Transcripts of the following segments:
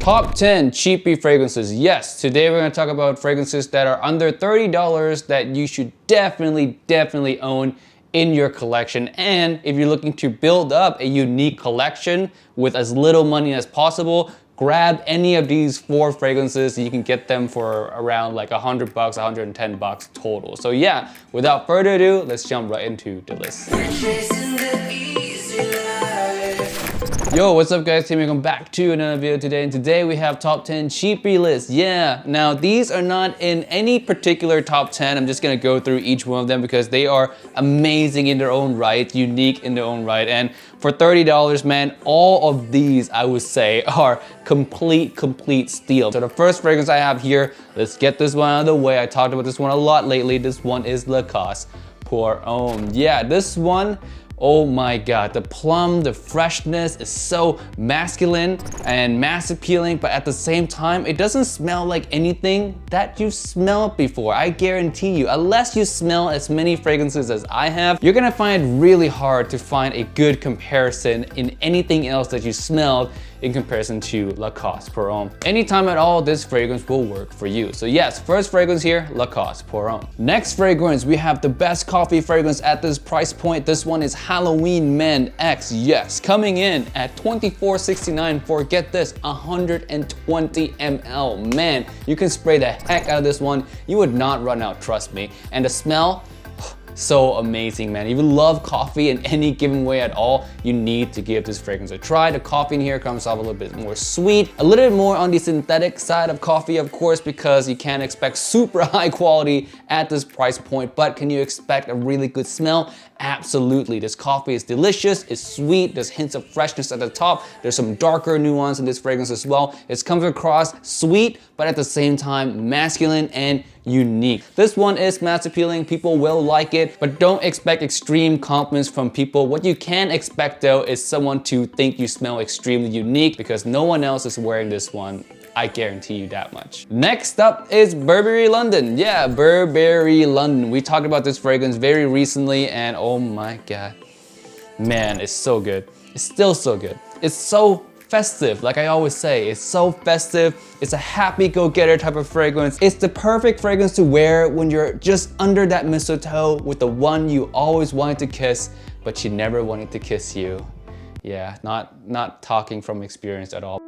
Top 10 cheapy fragrances. Yes, today we're gonna talk about fragrances that are under $30 that you should definitely own in your collection. And if you're looking to build up a unique collection with as little money as possible, grab any of these 4 fragrances. You can get them for around like $100, $110 total. So yeah, without further ado, let's jump right into the list. Yo, what's up guys, Tim, welcome back to another video today, and today we have top 10 cheapy list. Yeah, now these are not in any particular top 10. I'm just gonna go through each one of them because they are amazing in their own right, unique in their own right, and for $30, man, all of these I would say are complete steal. So the first fragrance I have here, let's get this one out of the way. I talked about this one a lot lately. This one is LACOSTE Pour Homme. Yeah, this one, oh my god, the plum, the freshness is so masculine and mass appealing, but at the same time, it doesn't smell like anything that you've smelled before. I guarantee you, unless you smell as many fragrances as I have, you're gonna find it really hard to find a good comparison in anything else that you smelled in comparison to LACOSTE Pour Homme. Anytime at all, this fragrance will work for you. So yes, first fragrance here, LACOSTE Pour Homme. Next fragrance, we have the best coffee fragrance at this price point. This one is Halloween MANX. Yes, coming in at $24.69 for, get this, 120 ml. Man, you can spray the heck out of this one. You would not run out, trust me. And the smell, so amazing, man. If you love coffee in any given way at all, you need to give this fragrance a try. The coffee in here comes off a little bit more sweet, a little bit more on the synthetic side of coffee, of course, because you can't expect super high quality at this price point, but can you expect a really good smell? Absolutely. This coffee is delicious, it's sweet, there's hints of freshness at the top, there's some darker nuance in this fragrance as well. It comes across sweet, but at the same time masculine and unique. This one is mass appealing, people will like it, but don't expect extreme compliments from people. What you can expect though is someone to think you smell extremely unique, because no one else is wearing this one. I guarantee you that much. Next up is Burberry London. Yeah, Burberry London. We talked about this fragrance very recently and oh my god. Man, it's so good. It's still so good. It's so festive, like I always say. It's so festive. It's a happy go-getter type of fragrance. It's the perfect fragrance to wear when you're just under that mistletoe with the one you always wanted to kiss, but she never wanted to kiss you. Yeah, not talking from experience at all.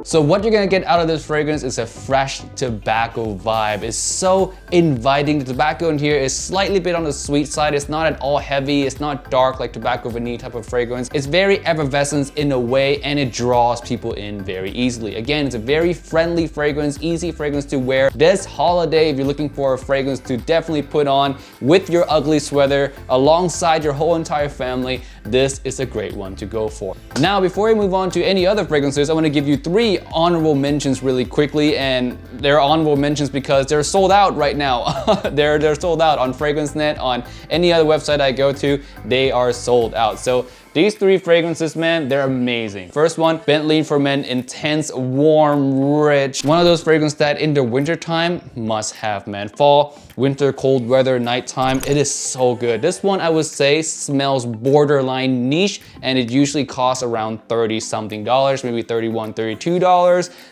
So what you're gonna get out of this fragrance is a fresh tobacco vibe. It's so inviting. The tobacco in here is slightly bit on the sweet side. It's not at all heavy. It's not dark like tobacco vanilla type of fragrance. It's very effervescent in a way, and it draws people in very easily. Again, it's a very friendly fragrance, easy fragrance to wear. This holiday, if you're looking for a fragrance to definitely put on with your ugly sweater alongside your whole entire family, this is a great one to go for. Now, before we move on to any other fragrances, I wanna give you 3 honorable mentions really quickly, and they're honorable mentions because they're sold out right now. they're sold out on FragranceNet, on any other website I go to, they are sold out. So these 3 fragrances, man, they're amazing. First one, Bentley for Men Intense Warm Rich. One of those fragrances that in the winter time, must have, man. Fall, winter, cold weather, nighttime, it is so good. This one I would say smells borderline niche, and it usually costs around 30 something dollars, maybe $31, $32,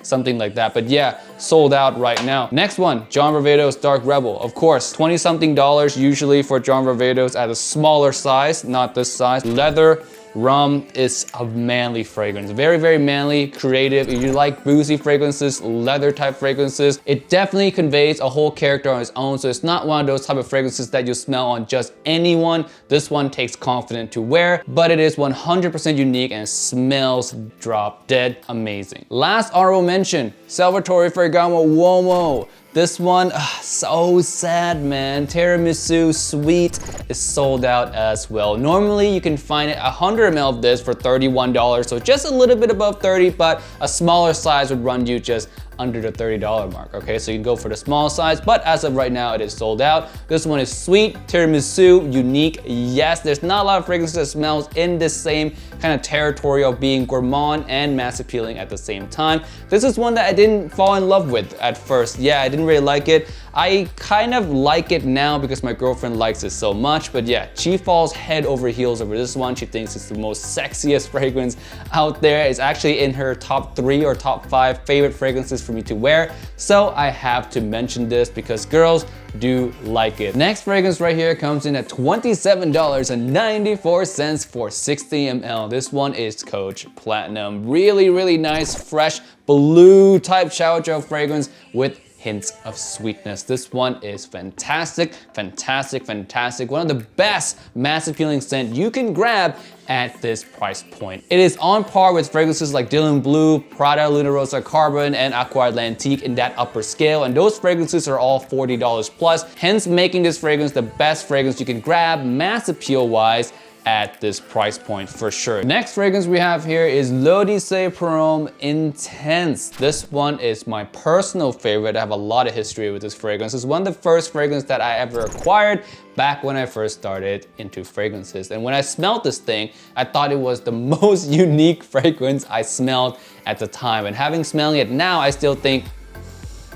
something like that. But yeah, sold out right now. Next one, John Varvatos Dark Rebel. Of course, 20 something dollars usually for John Varvatos at a smaller size, not this size. Leather, rum is a manly fragrance. Very manly, creative. If you like boozy fragrances, leather type fragrances, it definitely conveys a whole character on its own. So it's not one of those type of fragrances that you smell on just anyone. This one takes confidence to wear, but it is 100% unique and smells drop dead amazing. Last honorable mention, Salvatore Ferragamo UOMO. This one, so sad, man. Tiramisu Sweet is sold out as well. Normally, you can find it 100 ml of this for $31, so just a little bit above 30, but a smaller size would run you just under the $30 mark, okay? So you can go for the small size, but as of right now, it is sold out. This one is sweet, tiramisu, unique. Yes, there's not a lot of fragrances that smells in this same kind of territory of being gourmand and mass appealing at the same time. This is one that I didn't fall in love with at first. Yeah, I didn't really like it. I kind of like it now because my girlfriend likes it so much, but yeah, she falls head over heels over this one. She thinks it's the most sexiest fragrance out there. It's actually in her top 3 or top 5 favorite fragrances for me to wear. So I have to mention this because girls do like it. Next fragrance right here comes in at $27.94 for 60 ml. This one is Coach Platinum. Really, really nice, fresh, blue type shower gel fragrance with hints of sweetness. This one is fantastic, fantastic, fantastic. One of the best mass appealing scent you can grab at this price point. It is on par with fragrances like Dylan Blue, Prada Luna Rosa Carbon, and Aqua Atlantique in that upper scale, and those fragrances are all $40 plus, hence making this fragrance the best fragrance you can grab mass appeal wise at this price point for sure. Next fragrance we have here is l'Odyssée Prome Intense. This one is my personal favorite. I have a lot of history with this fragrance. It's one of the first fragrances that I ever acquired back when I first started into fragrances. And when I smelled this thing, I thought it was the most unique fragrance I smelled at the time. And having smelling it now, I still think,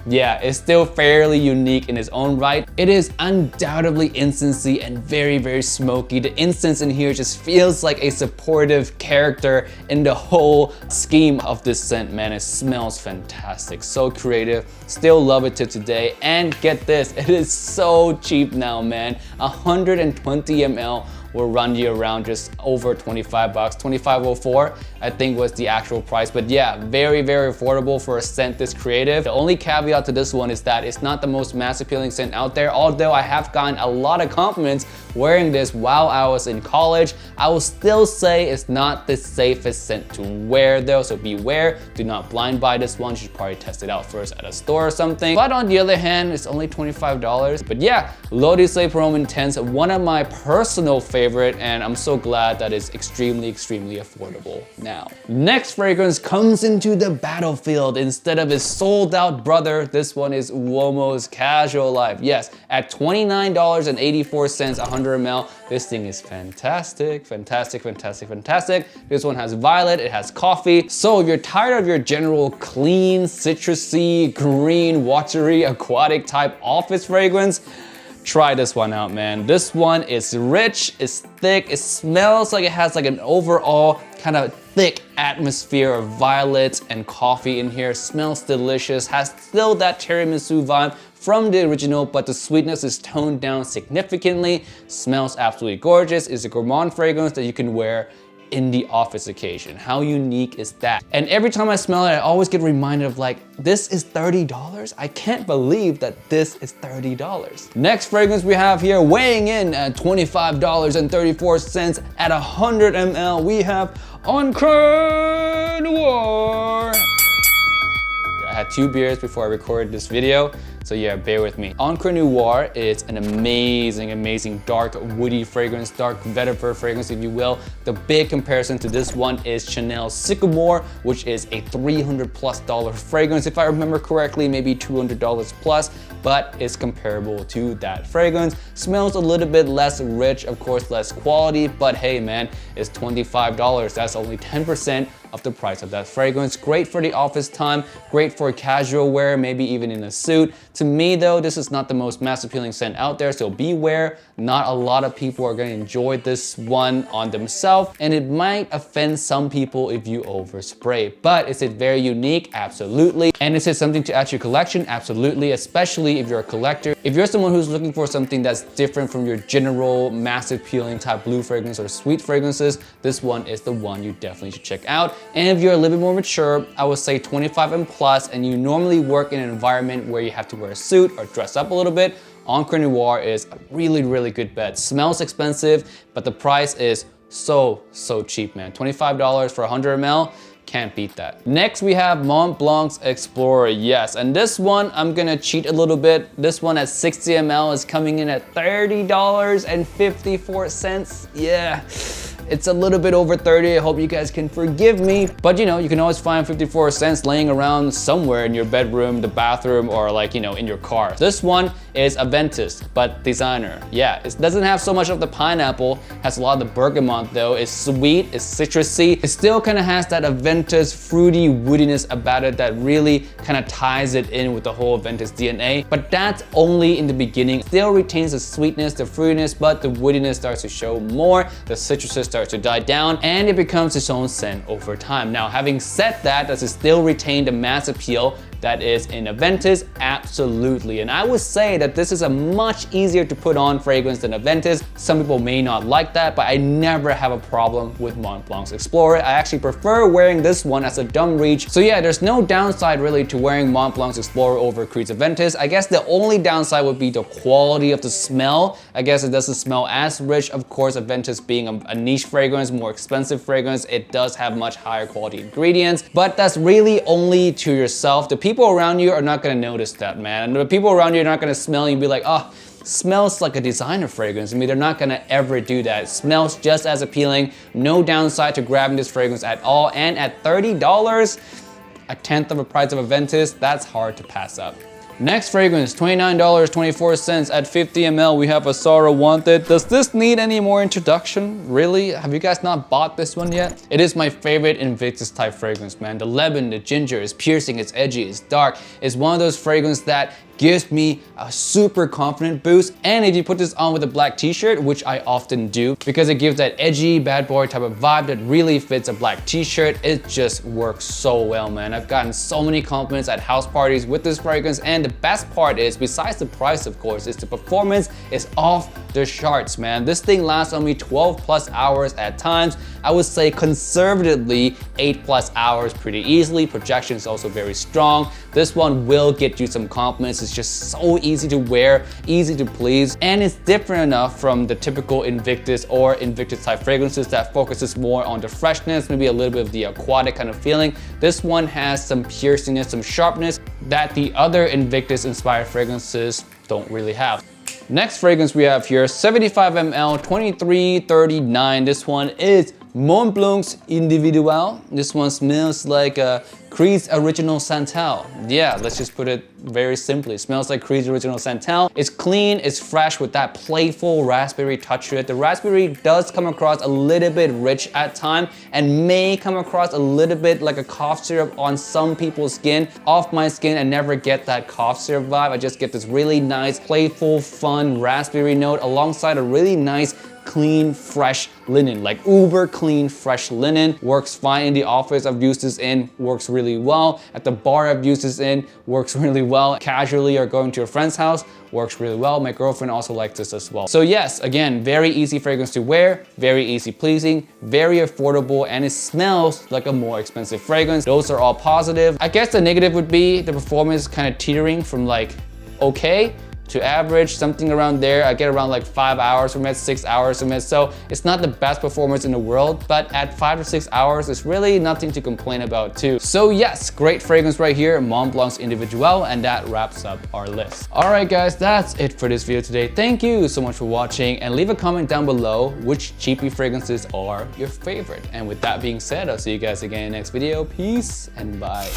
yeah, it's still fairly unique in its own right. It is undoubtedly incensey and very, very smoky. The incense in here just feels like a supportive character in the whole scheme of this scent, man. It smells fantastic, so creative. Still love it to today. And get this, it is so cheap now, man. 120 ml will run you around just over 25 bucks. 25.04 I think was the actual price, but yeah, very, very affordable for a scent this creative. The only caveat to this one is that it's not the most mass appealing scent out there, although I have gotten a lot of compliments wearing this while I was in college. I will still say it's not the safest scent to wear though, so beware, do not blind buy this one. You should probably test it out first at a store or something. But on the other hand, it's only $25. But yeah, l'Odyssée Prome Intense, one of my personal favorite, and I'm so glad that it's extremely, extremely affordable now. Next fragrance comes into the battlefield instead of his sold out brother. This one is UOMO's Casual Life. Yes, at $29.84, 100 ml. This thing is fantastic, fantastic, fantastic, fantastic. This one has violet, it has coffee. So if you're tired of your general clean, citrusy, green, watery, aquatic type office fragrance, try this one out, man. This one is rich, it's thick, it smells like it has like an overall kind of thick atmosphere of violet and coffee in here. Smells delicious, has still that tiramisu vibe from the original, but the sweetness is toned down significantly. Smells absolutely gorgeous. It's a gourmand fragrance that you can wear in the office occasion. How unique is that? And every time I smell it, I always get reminded of like, this is $30? I can't believe that this is $30. Next fragrance we have here, weighing in at $25.34 at 100 ml, we have ENCRE Noir. I had 2 beers before I recorded this video, so yeah, bear with me. ENCRE Noir is an amazing, amazing dark woody fragrance, dark vetiver fragrance, if you will. The big comparison to this one is Chanel's Sycamore, which is a $300+ fragrance. If I remember correctly, maybe $200 plus, but it's comparable to that fragrance. Smells a little bit less rich, of course, less quality, but hey man, it's $25. That's only 10% of the price of that fragrance. Great for the office time, great for casual wear, maybe even in a suit. To me though, this is not the most mass appealing scent out there, so beware. Not a lot of people are gonna enjoy this one on themselves, and it might offend some people if you overspray. But is it very unique? Absolutely. And is it something to add to your collection? Absolutely, especially if you're a collector. If you're someone who's looking for something that's different from your general mass appealing type blue fragrance or sweet fragrances, this one is the one you definitely should check out. And if you're a little bit more mature, I would say 25 and plus, and you normally work in an environment where you have to wear a suit or dress up a little bit, ENCRE Noir is a really, really good bet. Smells expensive, but the price is so cheap, man. $25 for 100 ml. Can't beat that. Next, we have Mont Blanc's Explorer. Yes, and this one, I'm gonna cheat a little bit. This one at 60 ml is coming in at $30.54. Yeah. It's a little bit over 30. I hope you guys can forgive me. But you know, you can always find 54 cents laying around somewhere in your bedroom, the bathroom, or like, you know, in your car. This one is Aventus, but designer. Yeah, it doesn't have so much of the pineapple, has a lot of the bergamot though. It's sweet, it's citrusy. It still kind of has that Aventus fruity woodiness about it that really kind of ties it in with the whole Aventus DNA. But that's only in the beginning. It still retains the sweetness, the fruitiness, but the woodiness starts to show more. The citrusness starts to die down, and it becomes its own scent over time. Now, having said that, does it still retain the mass appeal that is in Aventus? Absolutely. And I would say that this is a much easier to put on fragrance than Aventus. Some people may not like that, but I never have a problem with Mont Blanc's Explorer. I actually prefer wearing this one as a dumb reach. So yeah, there's no downside really to wearing Mont Blanc's Explorer over Creed's Aventus. I guess the only downside would be the quality of the smell. I guess it doesn't smell as rich. Of course, Aventus being a niche fragrance, more expensive fragrance, it does have much higher quality ingredients, but that's really only to yourself. The people around you are not gonna notice that, man. And the people around you are not gonna smell you and be like, oh, smells like a designer fragrance. I mean, they're not gonna ever do that. It smells just as appealing. No downside to grabbing this fragrance at all. And at $30, a tenth of the price of Aventus, that's hard to pass up. Next fragrance, $29.24 at 50 ml. We have AZZARO Wanted. Does this need any more introduction? Really? Have you guys not bought this one yet? It is my favorite Invictus type fragrance, man. The lemon, the ginger is piercing, it's edgy, it's dark. It's one of those fragrances that gives me a super confident boost. And if you put this on with a black t-shirt, which I often do, because it gives that edgy bad boy type of vibe that really fits a black t-shirt, it just works so well, man. I've gotten so many compliments at house parties with this fragrance, and the best part is, besides the price of course, is the performance is off the charts, man. This thing lasts on me 12 plus hours at times. I would say conservatively 8 plus hours pretty easily. Projection is also very strong. This one will get you some compliments. It's just so easy to wear, easy to please, and it's different enough from the typical Invictus or Invictus type fragrances that focuses more on the freshness, maybe a little bit of the aquatic kind of feeling. This one has some piercingness, some sharpness that the other Invictus inspired fragrances don't really have. Next fragrance we have here, 75 ml, $23.39. This one is Mont Blanc's Individual. This one smells like Creed's Original Santal. Yeah, let's just put it very simply. It smells like Creed's Original Santal. It's clean, it's fresh with that playful raspberry touch to it. The raspberry does come across a little bit rich at times and may come across a little bit like a cough syrup on some people's skin. Off my skin, I never get that cough syrup vibe. I just get this really nice, playful, fun raspberry note alongside a really nice clean, fresh linen, like uber clean, fresh linen. Works fine in the office. I've used this in, works really well. At the bar I've used this in, works really well. Casually or going to a friend's house, works really well. My girlfriend also likes this as well. So yes, again, very easy fragrance to wear, very easy pleasing, very affordable, and it smells like a more expensive fragrance. Those are all positive. I guess the negative would be the performance kind of teetering from like okay to average, something around there. I get around like 5 hours from it, 6 hours from it. So it's not the best performance in the world, but at 5 to 6 hours, it's really nothing to complain about too. So yes, great fragrance right here, Mont Blanc's Individual, and that wraps up our list. All right guys, that's it for this video today. Thank you so much for watching, and leave a comment down below which cheapy fragrances are your favorite. And with that being said, I'll see you guys again in the next video. Peace and bye.